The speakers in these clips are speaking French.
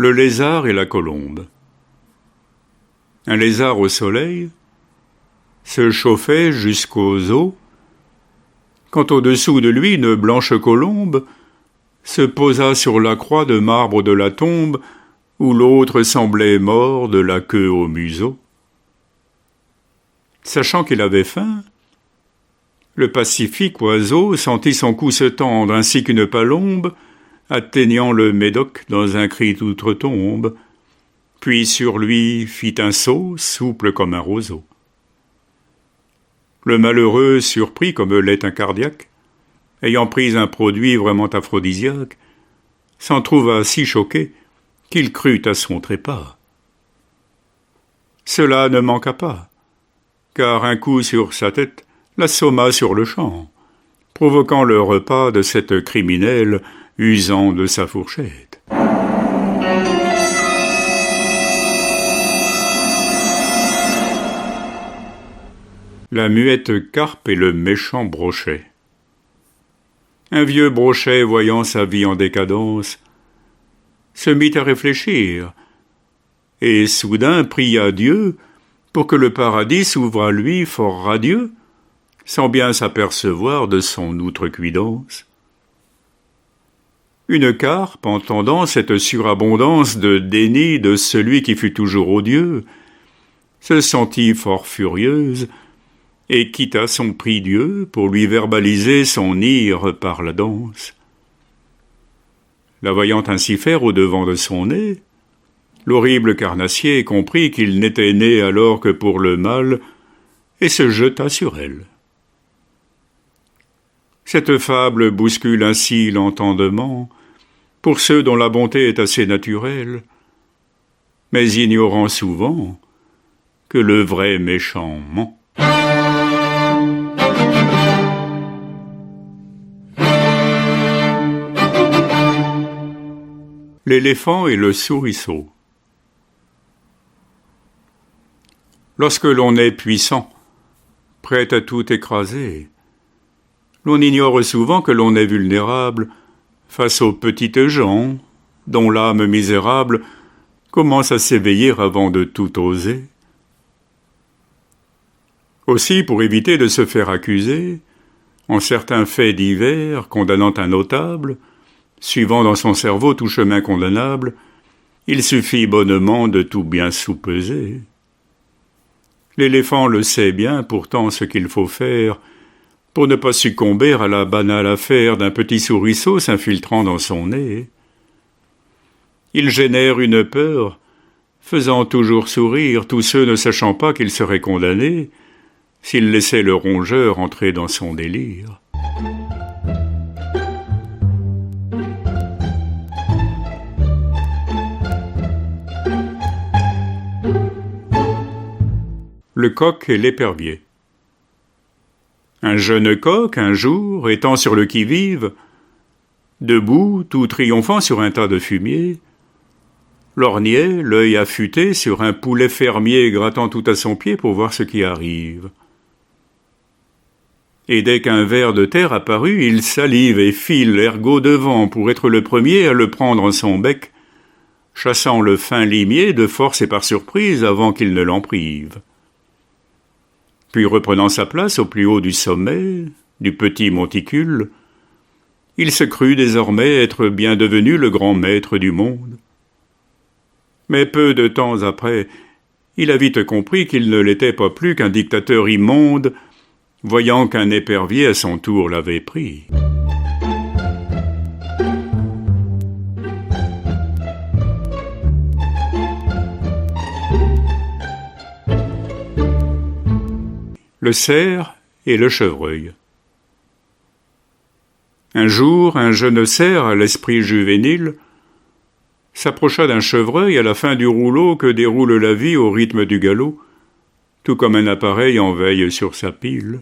Le lézard et la colombe. Un lézard au soleil se chauffait jusqu'aux os, quand au-dessous de lui une blanche colombe se posa sur la croix de marbre de la tombe où l'autre semblait mort de la queue au museau. Sachant qu'il avait faim, le pacifique oiseau sentit son cou se tendre ainsi qu'une palombe atteignant le médoc dans un cri d'outre-tombe, puis sur lui fit un saut souple comme un roseau. Le malheureux, surpris comme l'est un cardiaque, ayant pris un produit vraiment aphrodisiaque, s'en trouva si choqué qu'il crut à son trépas. Cela ne manqua pas, car un coup sur sa tête l'assomma sur-le-champ, provoquant le repas de cette criminelle usant de sa fourchette. La muette carpe et le méchant brochet. Un vieux brochet, voyant sa vie en décadence, se mit à réfléchir, et soudain pria Dieu pour que le paradis s'ouvre à lui fort radieux, sans bien s'apercevoir de son outrecuidance. Une carpe, entendant cette surabondance de déni de celui qui fut toujours odieux, se sentit fort furieuse et quitta son prie-dieu pour lui verbaliser son ire par la danse. La voyant ainsi faire au-devant de son nez, l'horrible carnassier comprit qu'il n'était né alors que pour le mal et se jeta sur elle. Cette fable bouscule ainsi l'entendement pour ceux dont la bonté est assez naturelle, mais ignorant souvent que le vrai méchant ment. L'éléphant et le souriceau. Lorsque l'on est puissant, prêt à tout écraser, l'on ignore souvent que l'on est vulnérable face aux petites gens, dont l'âme misérable commence à s'éveiller avant de tout oser. Aussi, pour éviter de se faire accuser, en certains faits divers condamnant un notable, suivant dans son cerveau tout chemin condamnable, il suffit bonnement de tout bien soupeser. L'éléphant le sait bien pourtant ce qu'il faut faire pour ne pas succomber à la banale affaire d'un petit souriceau s'infiltrant dans son nez. Il génère une peur, faisant toujours sourire tous ceux ne sachant pas qu'il serait condamné s'il laissait le rongeur entrer dans son délire. Le coq et l'épervier. Un jeune coq, un jour, étant sur le qui-vive, debout, tout triomphant sur un tas de fumier, lorgnait, l'œil affûté, sur un poulet fermier grattant tout à son pied pour voir ce qui arrive. Et dès qu'un ver de terre apparut, il salive et file ergot devant pour être le premier à le prendre en son bec, chassant le fin limier de force et par surprise avant qu'il ne l'en prive. Puis reprenant sa place au plus haut du sommet, du petit monticule, il se crut désormais être bien devenu le grand maître du monde. Mais peu de temps après, il a vite compris qu'il ne l'était pas plus qu'un dictateur immonde, voyant qu'un épervier à son tour l'avait pris. Le cerf et le chevreuil. Un jour, un jeune cerf à l'esprit juvénile s'approcha d'un chevreuil à la fin du rouleau que déroule la vie au rythme du galop, tout comme un appareil en veille sur sa pile.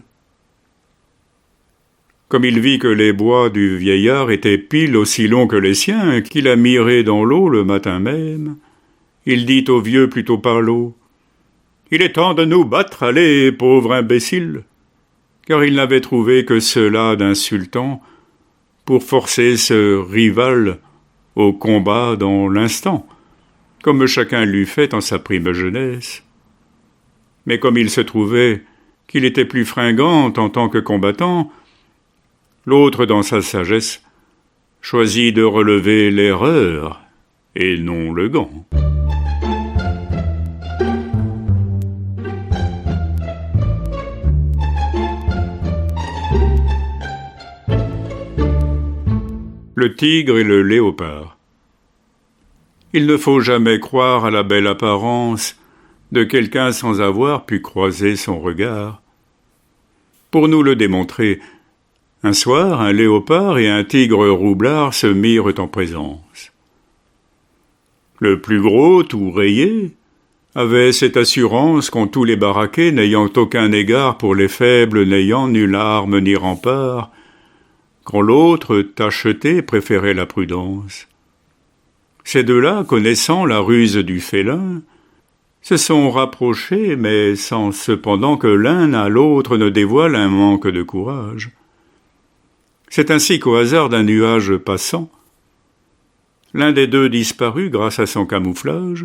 Comme il vit que les bois du vieillard étaient pile aussi longs que les siens, qu'il a mirés dans l'eau le matin même, il dit au vieux plutôt par l'eau: « Il est temps de nous battre, allez, pauvre imbécile !» Car il n'avait trouvé que cela d'insultant pour forcer ce rival au combat dans l'instant, comme chacun l'eût fait en sa prime jeunesse. Mais comme il se trouvait qu'il était plus fringant en tant que combattant, l'autre, dans sa sagesse, choisit de relever l'erreur et non le gant. Le tigre et le léopard. Il ne faut jamais croire à la belle apparence de quelqu'un sans avoir pu croiser son regard. Pour nous le démontrer, un soir, un léopard et un tigre roublard se mirent en présence. Le plus gros, tout rayé, avait cette assurance qu'ont tous les baraqués, n'ayant aucun égard pour les faibles, n'ayant nulle arme ni rempart, quand l'autre, tacheté, préférait la prudence. Ces deux-là, connaissant la ruse du félin, se sont rapprochés, mais sans cependant que l'un à l'autre ne dévoile un manque de courage. C'est ainsi qu'au hasard d'un nuage passant, l'un des deux disparut grâce à son camouflage,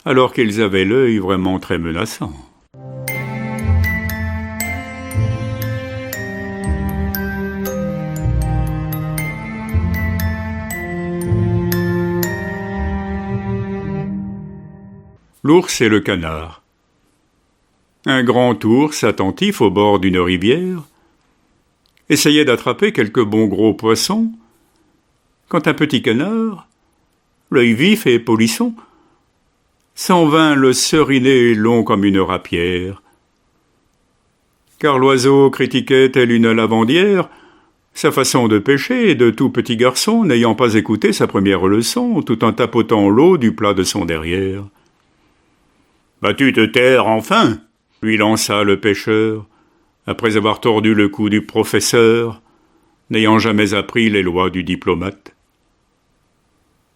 alors qu'ils avaient l'œil vraiment très menaçant. L'ours et le canard. Un grand ours, attentif au bord d'une rivière, essayait d'attraper quelques bons gros poissons, quand un petit canard, l'œil vif et polisson, s'en vint le seriner long comme une rapière. Car l'oiseau critiquait telle une lavandière sa façon de pêcher, de tout petit garçon n'ayant pas écouté sa première leçon, tout en tapotant l'eau du plat de son derrière. « Vas-tu te taire enfin ?» lui lança le pêcheur, après avoir tordu le cou du professeur, n'ayant jamais appris les lois du diplomate.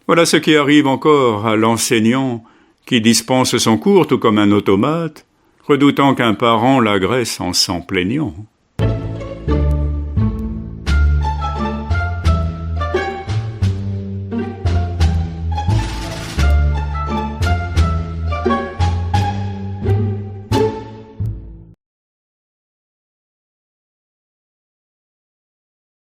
Voilà ce qui arrive encore à l'enseignant qui dispense son cours tout comme un automate, redoutant qu'un parent l'agresse en s'en plaignant.